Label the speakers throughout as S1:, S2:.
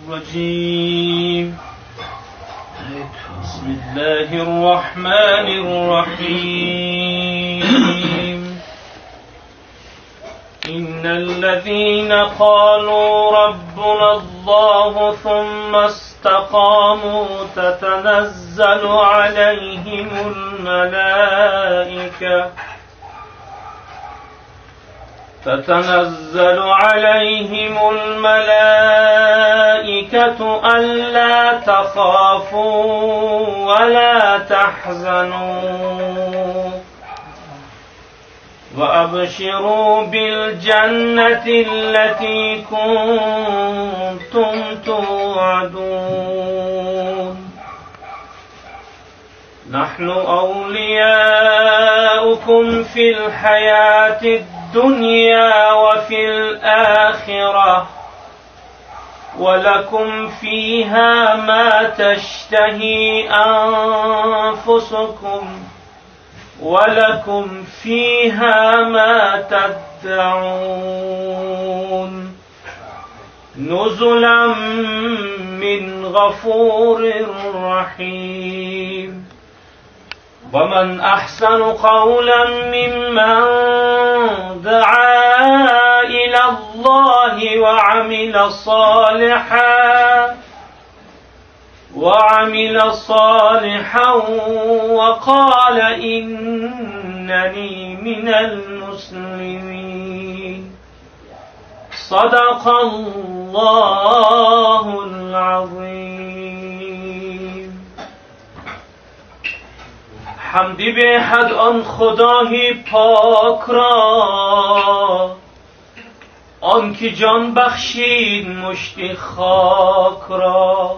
S1: الرجيم بسم الله الرحمن الرحيم إن الذين قالوا ربنا الله ثم استقاموا تتنزل عليهم الملائكة ألا تخافوا ولا تحزنوا وأبشروا بالجنة التي كنتم توعدون نحن أولياؤكم في الحياة الدنيا وفي الآخرة ولكم فيها ما تشتهي أنفسكم ولكم فيها ما تدعون نزلا من غفور رحيم ومن أحسن قولا ممن دعا إلى الله وعمل صالحا وقال إنني من المسلمين صدق الله العظیم. حمدی به حد آن خدای پاک را، آن که جان بخشید مشتی خاک را،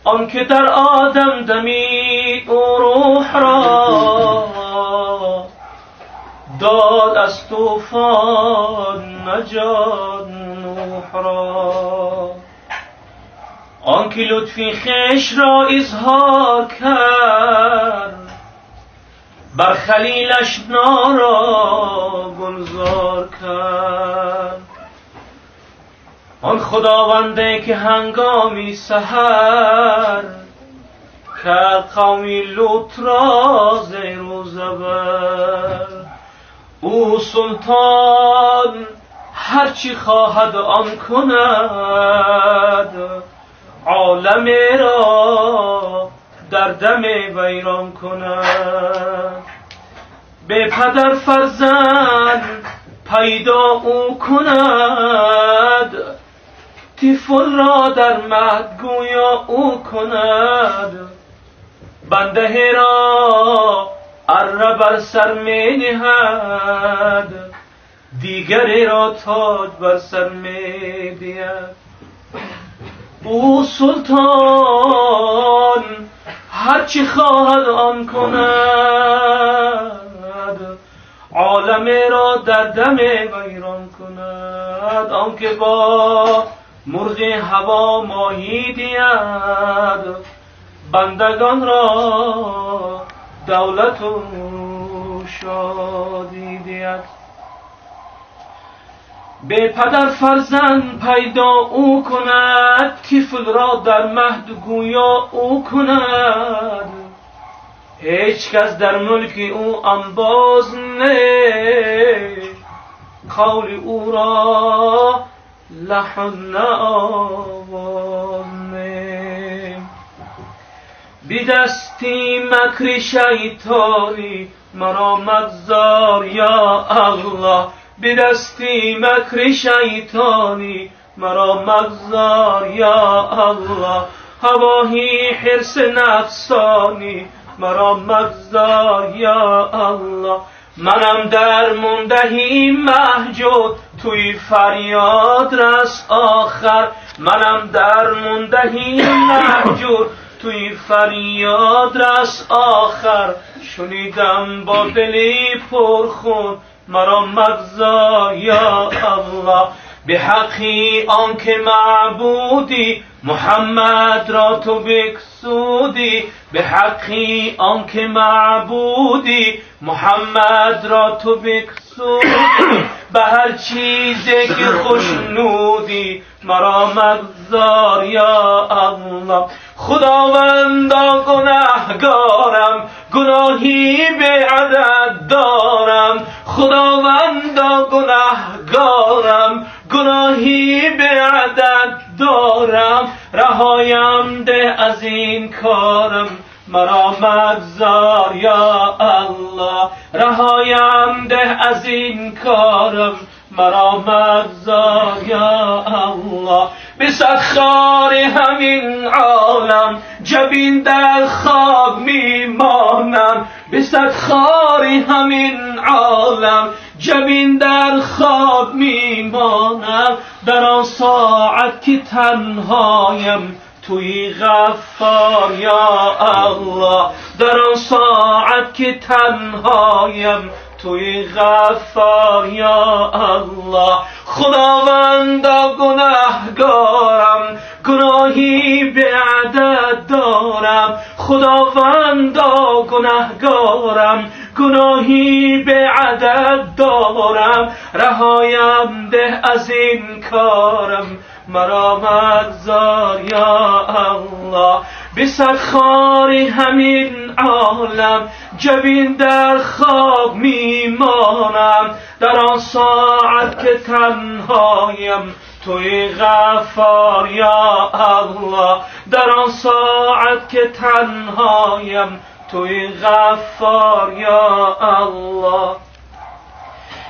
S1: آن که در آدم دمید او روح را، داد از طوفان نجات نوح را، آن که لطفی خویش را اظهار کرد، بر خلیلش نارا گلزار کرد، آن خداونده که هنگامی سحر کرد قومی لوط را زیر و زبر. او سلطان هرچی خواهد آن کند، عالم را در دم ویران کند. به پدر فرزند پیدا او کند، طفل را در مهد گویا او کند. بنده را اره بر سر می نهد، دیگری را تاج بر سر می دهد. او سلطان هرچی خواهد آن کند، عالم را در دم ویران کند. آنکه با مرغ هوا ماهی دهد، بندگان را دولت و شادی دهد. به پدر فرزند پیدا او کند، طفل را در مهد گویا او کند. هیچ کس در ملک او انباز نه، قول او را لحن آواز نه. بی دستی مکر شیطانی مرا مگذار یا الله، بی دستی مکر شیطانی مرا مگذار یا الله. هواهی حرص نفسانی مرا مگذار یا الله. منم در مندهی مهجور توی فریاد رس آخر. منم در مندهی مهجور توی فریاد رس آخر. شنیدم با دلی پرخون مرا مگذار یا الله. به حقی آنکه معبودی محمد را تو بکسودی، به حقی آنکه معبودی محمد را تو بکسودی، به هر چیزی که خوشنودی مرا مگذار یا الله. خداوندا گناهگارم، گناهی به عدد دارم، خداوندا گناهگارم، گناهی به عدد دارم، رهایم ده از این کارم مرا مگذار یا الله، رهایم ده از این کارم مرا مگذار یا الله. به صد خار همین عالم جبین در خواب میمانم، به صد خار همین عالم جبین در خواب میمانم، در آن ساعت که تنهایم توی غفار یا الله، در آن ساعت که تنهایم توی غفار یا الله. خداوندا گناهگارم، گناهی به عدد دارم، خداوندا گناهگارم، گناهی به عدد دارم، رهایم ده از این کارم مرا مگذار یا الله. به صد خار همین عالم جبین در خواب میمانم، در آن ساعت که تنهایم توی غفار یا الله، در آن ساعت که تنهایم توی غفار یا الله.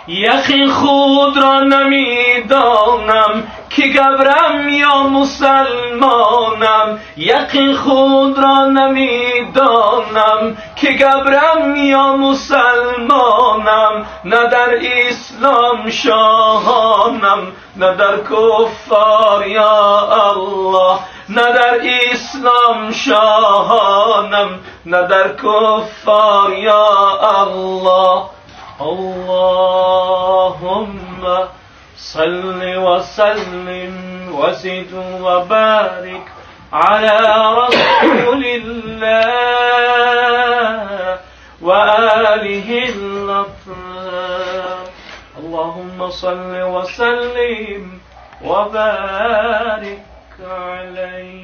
S1: یقین خود را نمیدانم که گبرم یا مسلمانم، یقین خود را نمیدانم که گبرم یا مسلمانم، نه در اسلام شاهانم نه در کفار یا الله، نه در اسلام شاهانم نه در کفار یا الله. اللهم صل وسلم وزد وبارك على رسول الله وآله الأطهار. اللهم صل وسلم وبارك عليه.